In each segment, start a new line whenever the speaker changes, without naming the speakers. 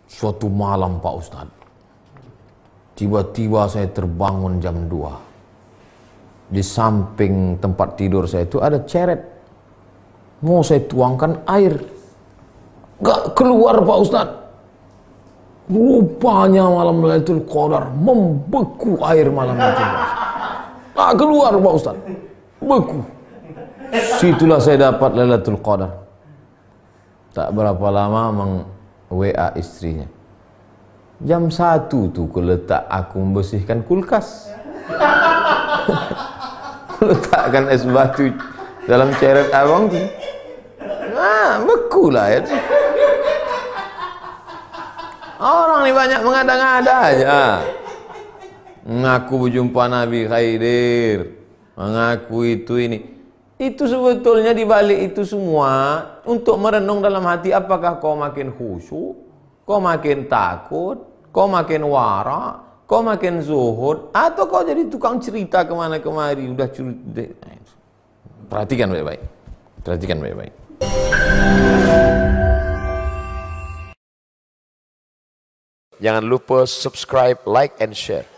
Suatu malam Pak Ustadz, tiba-tiba saya terbangun jam 2. Di samping tempat tidur saya itu ada ceret. Mau saya tuangkan air, gak keluar Pak Ustadz. Rupanya malam Lailatul Qadar membeku air malam itu. Gak keluar Pak Ustadz, beku. Situlah saya dapat Lailatul Qadar. Tak berapa lama WA istrinya. Jam 1 tuh kuletak aku membersihkan kulkas. Letakkan es batu dalam ceret abang tuh. Nah, beku lah ya. Orang ini banyak mengada-ngada aja. Mengaku berjumpa Nabi Khidir, mengaku itu ini. Itu sebetulnya dibalik itu semua untuk merenung dalam hati, apakah kau makin khusyuk, kau makin takut, kau makin wara, kau makin zuhud, atau kau jadi tukang cerita kemana kemari, udah cerita. Perhatikan baik-baik, perhatikan baik-baik.
Jangan lupa subscribe, like, and share.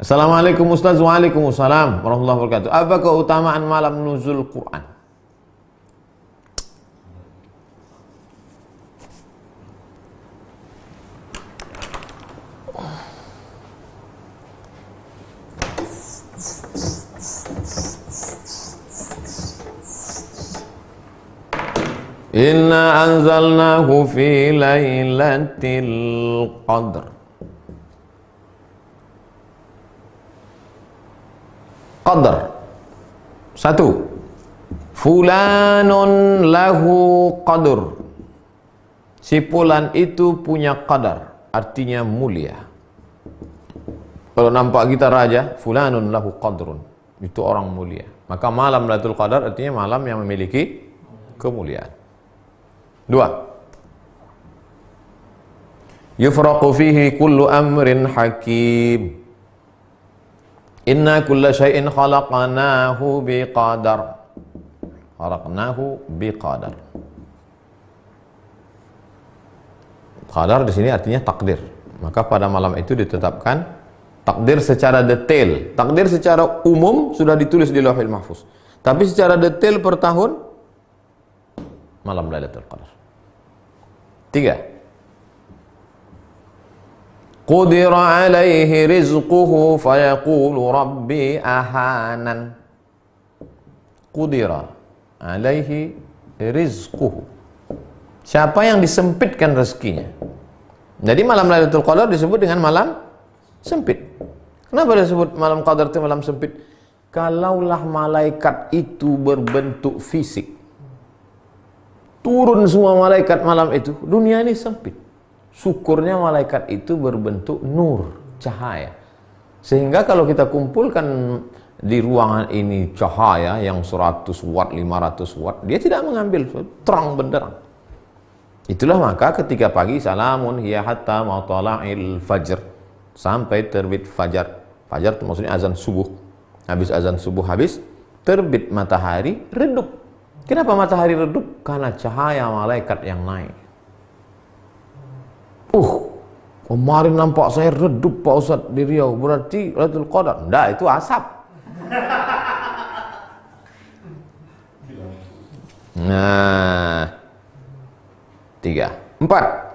Assalamualaikum Ustaz. Waalaikumsalam warahmatullahi wabarakatuh. Apa keutamaan malam nuzul Quran? Inna anzalnahu fi lailatul qadr. Qadar. 1. Fulanun lahu qadur. Si fulan itu punya qadar, artinya mulia. Kalau nampak kita raja, fulanun lahu qadrun, itu orang mulia. Maka malam Lailatul Qadar artinya malam yang memiliki kemuliaan. 2. Yufraqu fihi kullu amrin hakim. Inna kulla syai'in khalaqnahu biqadar. Khalaqnahu biqadar. Qadar di sini artinya takdir. Maka pada malam itu ditetapkan takdir secara detail. Takdir secara umum sudah ditulis di Lauhul Mahfuz. Tapi secara detail per tahun malam Lailatul Qadar. 3. Qudira alaihi rizquhu fayaqulu rabbi ahanan. Qudira alaihi rizquhu. Siapa yang disempitkan rezekinya? Jadi malam Lailatul Qadar disebut dengan malam sempit. Kenapa disebut malam Qadar itu malam sempit? Kalaulah malaikat itu berbentuk fisik, turun semua malaikat malam itu, dunia ini sempit. Syukurnya malaikat itu berbentuk nur, cahaya. Sehingga kalau kita kumpulkan di ruangan ini cahaya yang 100 watt, 500 watt, dia tidak mengambil, terang benderang. Itulah maka ketika pagi, salamun hiya hatta matla'il fajr, sampai terbit fajar. Fajar itu maksudnya azan subuh. Habis azan subuh habis, terbit matahari, redup. Kenapa matahari redup? Karena cahaya malaikat yang naik. Kemarin nampak saya redup Pak Ustaz di Riau, berarti Lailatul Qadar. Enggak, itu asap. Nah, 3. 4.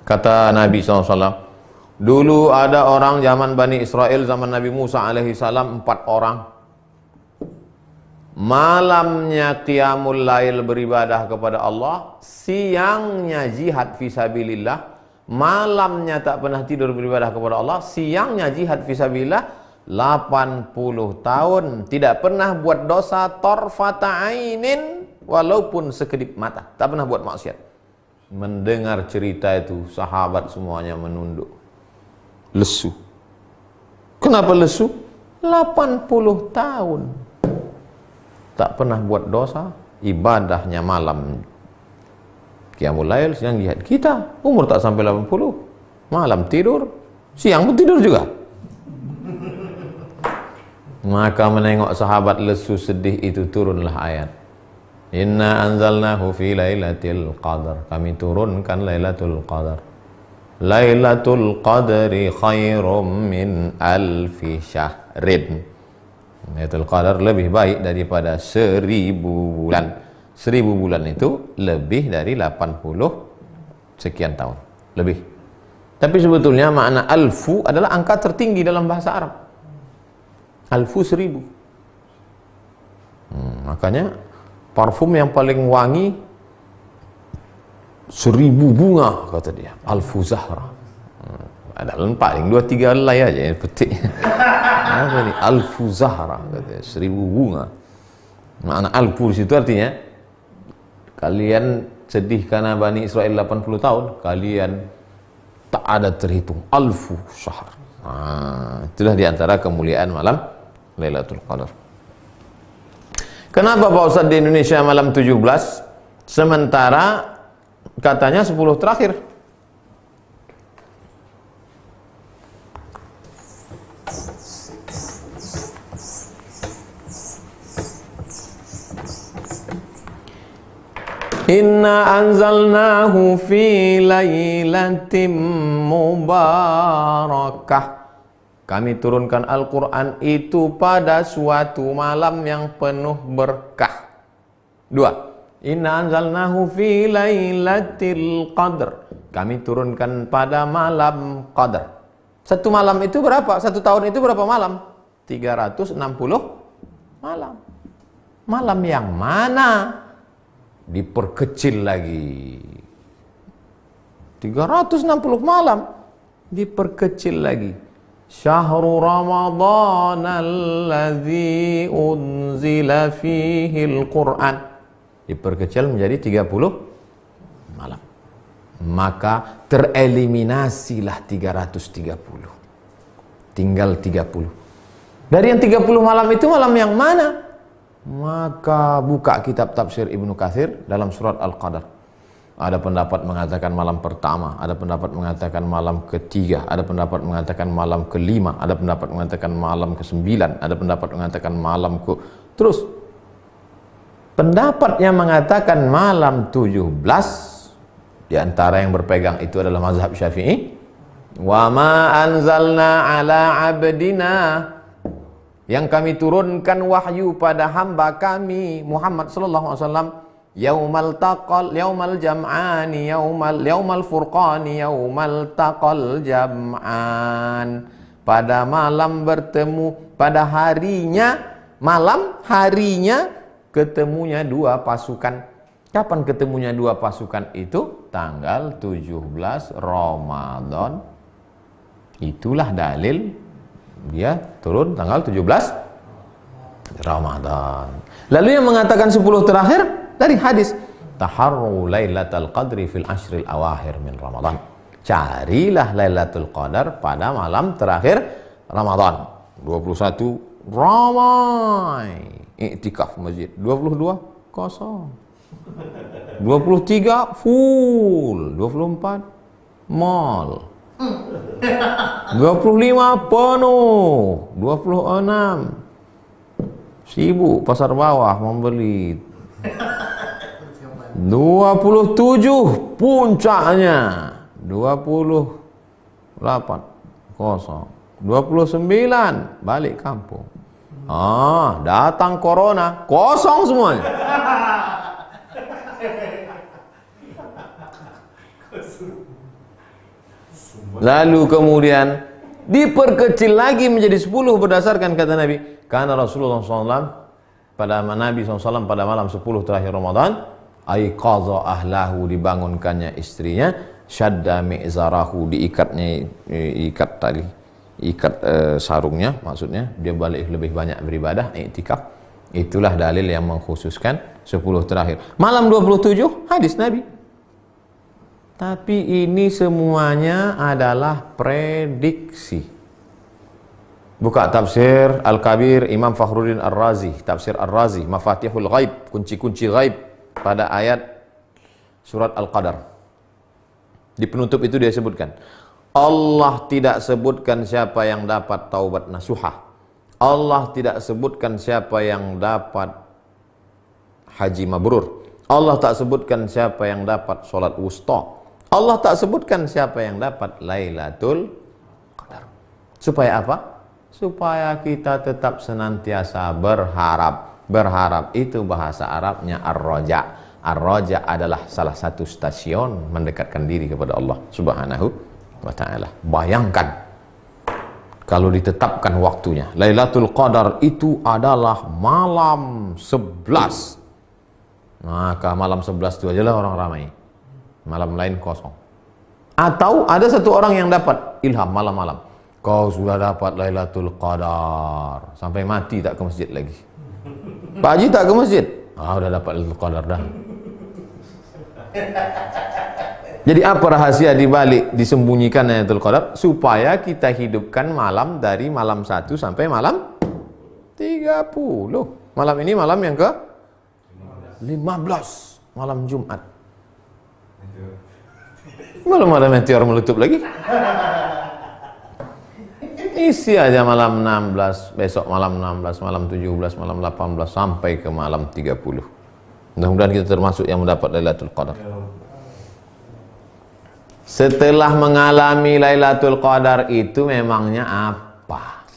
Kata Nabi SAW, dulu ada orang zaman Bani Israel, zaman Nabi Musa alaihissalam, 4 orang. Malamnya qiyamul lail beribadah kepada Allah, siangnya jihad fisabilillah. Malamnya tak pernah tidur beribadah kepada Allah, siangnya jihad fisabilillah. 80 tahun tidak pernah buat dosa torfata ainin, walaupun sekedip mata, tak pernah buat maksiat. Mendengar cerita itu, sahabat semuanya menunduk, lesu. Kenapa lesu? 80 tahun tak pernah buat dosa, ibadahnya malam qiyamul lail, siang jihad. Kita umur tak sampai 80, malam tidur, siang pun tidur juga. Maka menengok sahabat lesu sedih itu, turunlah ayat Inna anzalnahu fi lailatul qadar. Kami turunkan Lailatul Qadar. Lailatul Qadri khairum min alfi syahrin. Lailatul Qadar lebih baik daripada 1000 bulan. 1000 bulan itu lebih dari 80 sekian tahun. Lebih. Tapi sebetulnya makna alfu adalah angka tertinggi dalam bahasa Arab. Alfu 1000. Makanya parfum yang paling wangi 1000 bunga kata dia, alfu zahra. Ada paling 2-3 helai aja yang petik. Apa ini? Alfu zahra kata dia, 1000 bunga. Makna alfu di situ artinya kalian sedih karena Bani Israel 80 tahun, kalian tak ada terhitung alfu syahr. Itulah diantara kemuliaan malam Lailatul Qadar. Kenapa Pak Ustadz di Indonesia malam 17 sementara katanya 10 terakhir? Inna anzalnahu fi lailatin mubarakah. Kami turunkan Al-Quran itu pada suatu malam yang penuh berkah. 2. Inna anzalnahu fi lailatul qadr. Kami turunkan pada malam qadar. Satu malam itu berapa? Satu tahun itu berapa malam? 360 malam. Malam yang mana? Diperkecil lagi. 360 malam diperkecil lagi. Syahrul Ramadhan alladzi unzila fihi al-Quran. Diperkecil menjadi 30 malam. Maka tereliminasilah 330. Tinggal 30. Dari yang 30 malam itu malam yang mana? Maka buka kitab tafsir Ibnu Katsir dalam surat Al-Qadar. Ada pendapat mengatakan malam pertama, ada pendapat mengatakan malam ketiga, ada pendapat mengatakan malam kelima, ada pendapat mengatakan malam ke-9, ada pendapat mengatakan malam ke... Terus pendapat yang mengatakan malam 17 di antara yang berpegang itu adalah mazhab Syafi'i. Wa ma anzalna ala abdina, yang kami turunkan wahyu pada hamba kami Muhammad sallallahu alaihi wasallam, yaumal taqal yaumal jam'ani yaumal furqani yaumal taqal jam'an, pada malam bertemu, pada harinya, malam harinya ketemunya dua pasukan. Kapan ketemunya dua pasukan itu? Tanggal 17 Ramadan. Itulah dalil dia turun tanggal 17 Ramadan. Lalu yang mengatakan 10 terakhir dari hadis, taharru lailatul qadri fil ashril awakhir min Ramadan. Carilah Lailatul Qadar pada malam terakhir Ramadan. 21 ramai iktikaf masjid, 22 kosong, 23 full, 24 mall, 25 penuh, 26 sibuk pasar bawah membeli, 27 puncaknya, 28 kosong, 29 balik kampung. Datang corona, kosong semuanya. Lalu kemudian diperkecil lagi menjadi 10 berdasarkan kata Nabi. Karena Rasulullah SAW pada Nabi SAW pada malam 10 terakhir Ramadan, aiqadha ahlahu, dibangunkannya istrinya, syadda mi'zarahu, ikat sarungnya, maksudnya dia balik lebih banyak beribadah, iktikaf. Itulah dalil yang mengkhususkan 10 terakhir. Malam 27 hadis Nabi. Tapi ini semuanya adalah prediksi. Buka tafsir Al-Kabir Imam Fakhruddin Ar-Razi, tafsir Ar-Razi, Mafatihul Ghaib, kunci-kunci ghaib, pada ayat surat Al-Qadar. Di penutup itu dia sebutkan, Allah tidak sebutkan siapa yang dapat taubat nasuha. Allah tidak sebutkan siapa yang dapat haji mabrur. Allah tak sebutkan siapa yang dapat solat wusta. Allah tak sebutkan siapa yang dapat Lailatul Qadar. Supaya apa? Supaya kita tetap senantiasa berharap. Berharap itu bahasa Arabnya ar-raja. Ar-raja adalah salah satu stasiun mendekatkan diri kepada Allah Subhanahu wa ta'ala. Bayangkan kalau ditetapkan waktunya. Lailatul Qadar itu adalah malam 11. Maka malam 11 itu aja lah orang ramai. Malam lain kosong. Atau ada satu orang yang dapat ilham malam-malam. Kau sudah dapat Lailatul Qadar. Sampai mati tak ke masjid lagi. Pak Haji tak ke masjid. Udah dapat Lailatul Qadar dah. Jadi apa rahasia dibalik disembunyikan Lailatul Qadar? Supaya kita hidupkan malam dari malam 1 sampai malam 30. Malam ini malam yang ke 15. Malam Jumat. Belum ada meteor meletup lagi. Isi aja malam 16, besok malam 16, malam 17, malam 18 sampai ke malam 30. Mudah-mudahan kita termasuk yang mendapat Lailatul Qadar. Setelah mengalami Lailatul Qadar itu memangnya apa?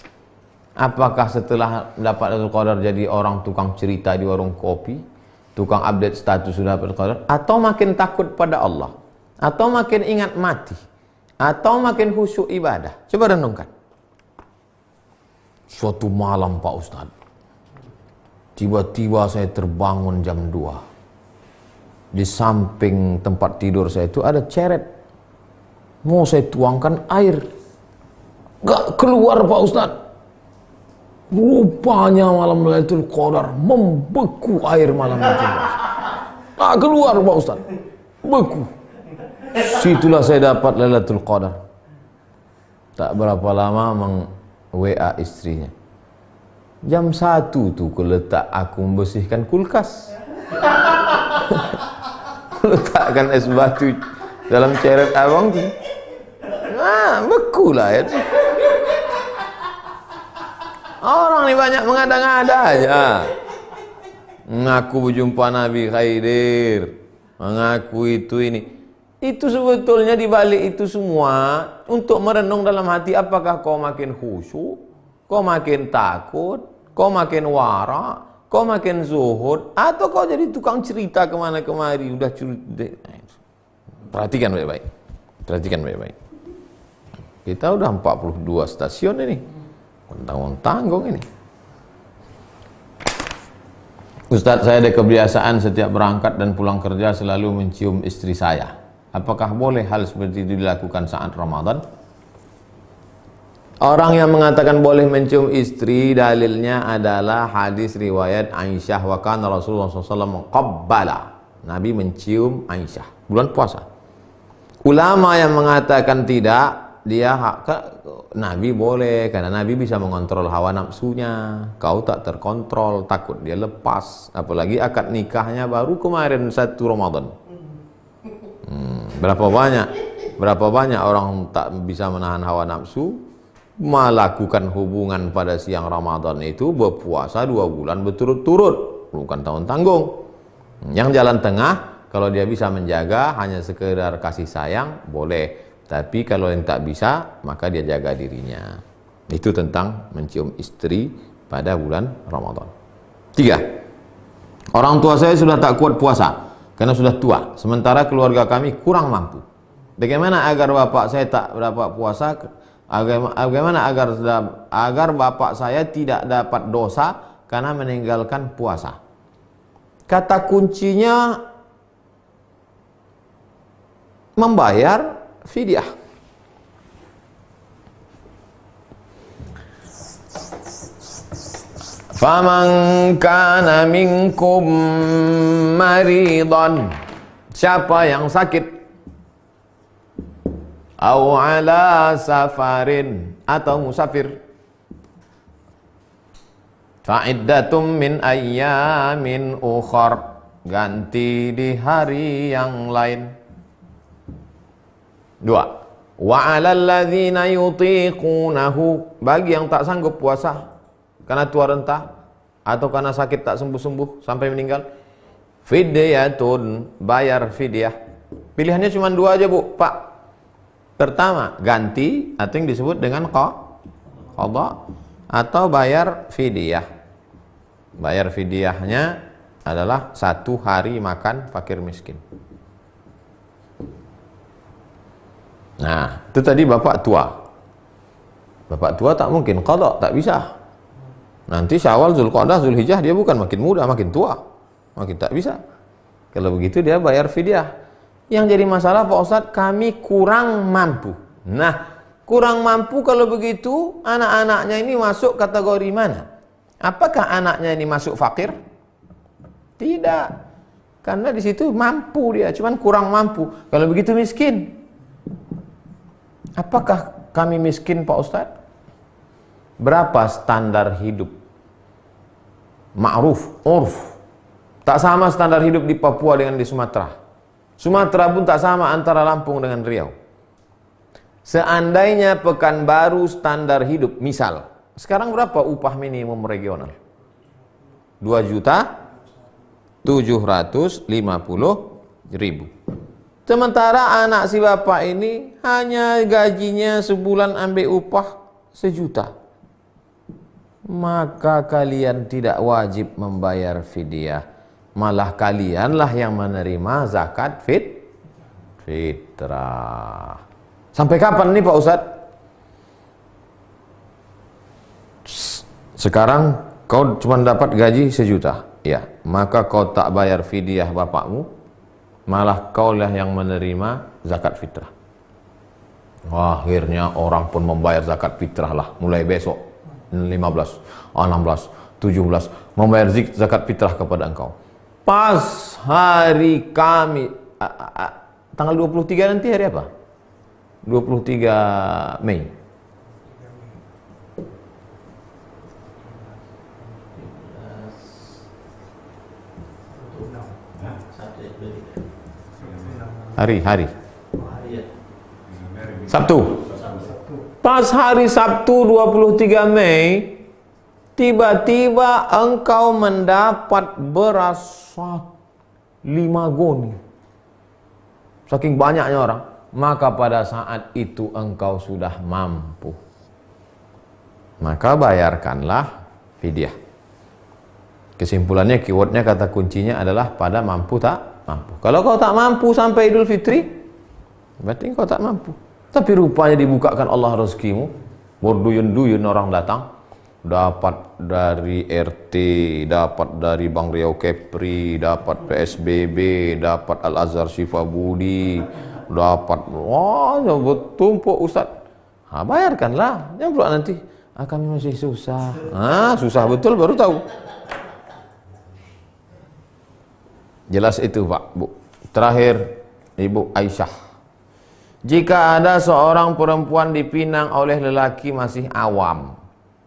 Apakah setelah mendapat Lailatul Qadar jadi orang tukang cerita di warung kopi, tukang update status sudah dapat Qadar, atau makin takut pada Allah, atau makin ingat mati, atau makin khusyuk ibadah? Coba renungkan. Suatu malam Pak Ustadz, tiba-tiba saya terbangun jam 2. Di samping tempat tidur saya itu ada ceret. Mau saya tuangkan air, gak keluar Pak Ustadz. Rupanya malam Lailatul Qadar membeku air malam itu. Gak keluar Pak Ustadz, beku. Situlah saya dapat Lailatul Qadar. Tak berapa lama WA istrinya. Jam 1 tuh kuletak aku membersihkan kulkas. Letakkan es batu dalam ceret abang tu. Beku lah ya. Orang ni banyak mengada-ngada aja. Mengaku berjumpa Nabi Khaidir, mengaku itu ini. Itu sebetulnya dibalik itu semua untuk merenung dalam hati, apakah kau makin khusyuk, kau makin takut, kau makin wara, kau makin zuhud, atau kau jadi tukang cerita kemana kemari. Udah perhatikan baik-baik. Perhatikan baik-baik. Kita udah 42 stasiun ini. Tanggung-tanggung ini. Ustadz, saya ada kebiasaan setiap berangkat dan pulang kerja selalu mencium istri saya. Apakah boleh hal seperti itu dilakukan saat Ramadan? Orang yang mengatakan boleh mencium istri, dalilnya adalah hadis riwayat Aisyah, wa kana Rasulullah SAW qabbala. Nabi mencium Aisyah bulan puasa. Ulama yang mengatakan tidak, Nabi boleh, karena Nabi bisa mengontrol hawa nafsunya. Kau tak terkontrol, takut dia lepas. Apalagi akad nikahnya baru kemarin 1 Ramadan. Berapa banyak orang tak bisa menahan hawa nafsu, melakukan hubungan pada siang Ramadan itu, berpuasa 2 bulan berturut-turut, bukan tahun tanggung. Yang jalan tengah, kalau dia bisa menjaga hanya sekedar kasih sayang, boleh. Tapi kalau yang tak bisa, maka dia jaga dirinya. Itu tentang mencium istri pada bulan Ramadan. 3. Orang tua saya sudah tak kuat puasa karena sudah tua, sementara keluarga kami kurang mampu. Bagaimana agar bapak saya tak dapat puasa? Bagaimana agar bapak saya tidak dapat dosa karena meninggalkan puasa? Kata kuncinya membayar fidyah. Faman kana minkum maridan, siapa yang sakit, au ala safarin, atau musafir, fa'iddatum min ayyamin ukhar, ganti di hari yang lain. 2. Wa 'alal ladzina yutiqunahu, bagi yang tak sanggup puasa karena tua renta atau karena sakit tak sembuh-sembuh sampai meninggal, Fidyatun, bayar fidyah. Pilihannya cuma dua aja Bu, Pak. Pertama, ganti atau yang disebut dengan qadha, atau bayar fidyah. Bayar fidyahnya adalah 1 hari makan fakir miskin. Nah, itu tadi bapak tua. Bapak tua tak mungkin qadha, tak bisa. Nanti Syawal, Zulqa'dah, Zulhijjah dia bukan makin muda, makin tua. Makin tak bisa. Kalau begitu dia bayar fidyah. Yang jadi masalah Pak Ustadz, kami kurang mampu. Nah, kurang mampu kalau begitu, anak-anaknya ini masuk kategori mana? Apakah anaknya ini masuk fakir? Tidak. Karena di situ mampu dia, cuman kurang mampu. Kalau begitu miskin. Apakah kami miskin Pak Ustadz? Berapa standar hidup? Ma'ruf, urf. Tak sama standar hidup di Papua dengan di Sumatera. Sumatera pun tak sama antara Lampung dengan Riau. Seandainya Pekanbaru standar hidup, misal, sekarang berapa upah minimum regional? 2.750.000. Sementara anak si bapak ini hanya gajinya sebulan ambil upah 1 juta. Maka kalian tidak wajib membayar fidyah. Malah kalianlah yang menerima zakat fitrah. Sampai kapan nih Pak Ustadz? Sekarang kau cuma dapat gaji 1 juta. Ya, maka kau tak bayar fidyah bapakmu, malah kaulah yang menerima zakat fitrah. Wah, akhirnya orang pun membayar zakat fitrah lah. Mulai besok 15, 16, 17 membayar zakat fitrah kepada engkau. Pas hari Kamis, tanggal 23 nanti hari apa? 23 Mei. Hari. Sabtu. Pas hari Sabtu 23 Mei, tiba-tiba engkau mendapat beras 5 goni. Saking banyaknya orang, maka pada saat itu engkau sudah mampu. Maka bayarkanlah fidyah. Kesimpulannya, keywordnya, kata kuncinya adalah pada mampu tak mampu. Kalau kau tak mampu sampai Idul Fitri, berarti kau tak mampu. Tapi rupanya dibukakan Allah rezekimu, berduyun-duyun orang datang. Dapat dari RT, dapat dari Bank Riau Kepri, dapat PSBB, dapat Al-Azhar Syifabudi, dapat, wah, bertumpuk Ustaz. Bayarkanlah, jangan pula nanti, kami masih susah. Susah betul baru tahu. Jelas itu Pak, Bu. Terakhir, Ibu Aisyah. Jika ada seorang perempuan dipinang oleh lelaki masih awam,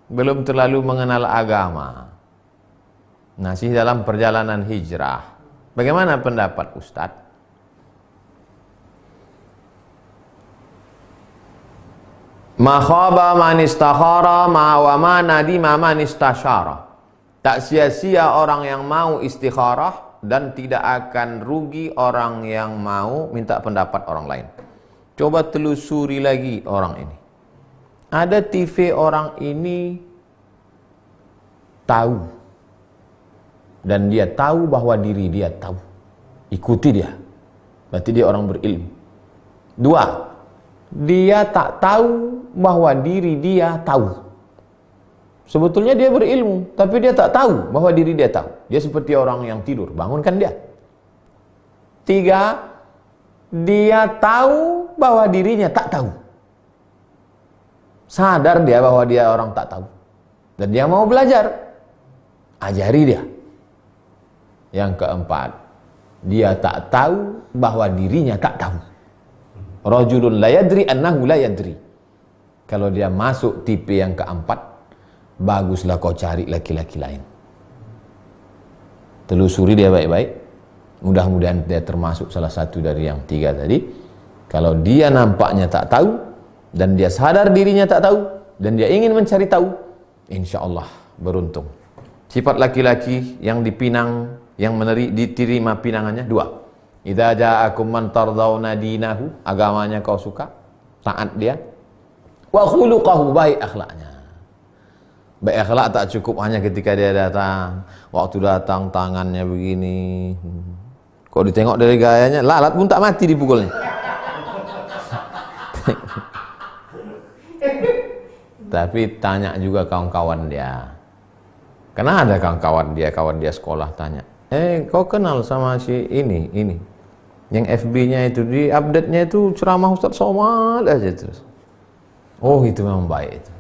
belum terlalu mengenal agama, masih dalam perjalanan hijrah, bagaimana pendapat Ustadz? Ma khaba man istakhara wa ma nadima man istasyara. Tak sia-sia orang yang mau istikharah, dan tidak akan rugi orang yang mau minta pendapat orang lain. Coba telusuri lagi orang ini. Ada TV orang ini tahu, dan dia tahu bahwa diri dia tahu. Ikuti dia, berarti dia orang berilmu. 2, dia tak tahu bahwa diri dia tahu. Sebetulnya dia berilmu, tapi dia tak tahu bahwa diri dia tahu. Dia seperti orang yang tidur, bangunkan dia. 3, dia tahu bahwa dirinya tak tahu. Sadar dia bahwa dia orang tak tahu, dan dia mau belajar. Ajari dia. Yang 4, dia tak tahu bahwa dirinya tak tahu. Rajulun la yadri annahu la yadri. Kalau dia masuk tipe yang 4, baguslah kau cari laki-laki lain. Telusuri dia baik-baik. Mudah-mudahan dia termasuk salah satu dari yang 3 tadi. Kalau dia nampaknya tak tahu, dan dia sadar dirinya tak tahu, dan dia ingin mencari tahu, insya Allah beruntung. Sifat laki-laki yang dipinang yang diterima pinangannya. 2. Idza ja'akum man tardawna dinahu, agamanya kau suka, taat dia. Wa khuluquhu, baik akhlaknya. Baik akhlak tak cukup hanya ketika dia datang. Waktu datang tangannya begini. Kok ditengok dari gayanya, lalat pun tak mati dipukulnya. Tapi tanya juga kawan-kawan dia. Karena ada kawan dia sekolah tanya, kau kenal sama si ini? Yang FB-nya itu, di update-nya itu ceramah Ustaz Somad aja terus. Oh, itu memang baik itu.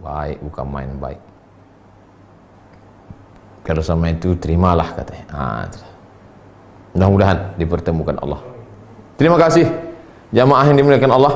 Baik, bukan main baik. Kalau sama itu terimalah katanya. Mudah-mudahan dipertemukan Allah. Terima kasih jamaah yang dimuliakan Allah.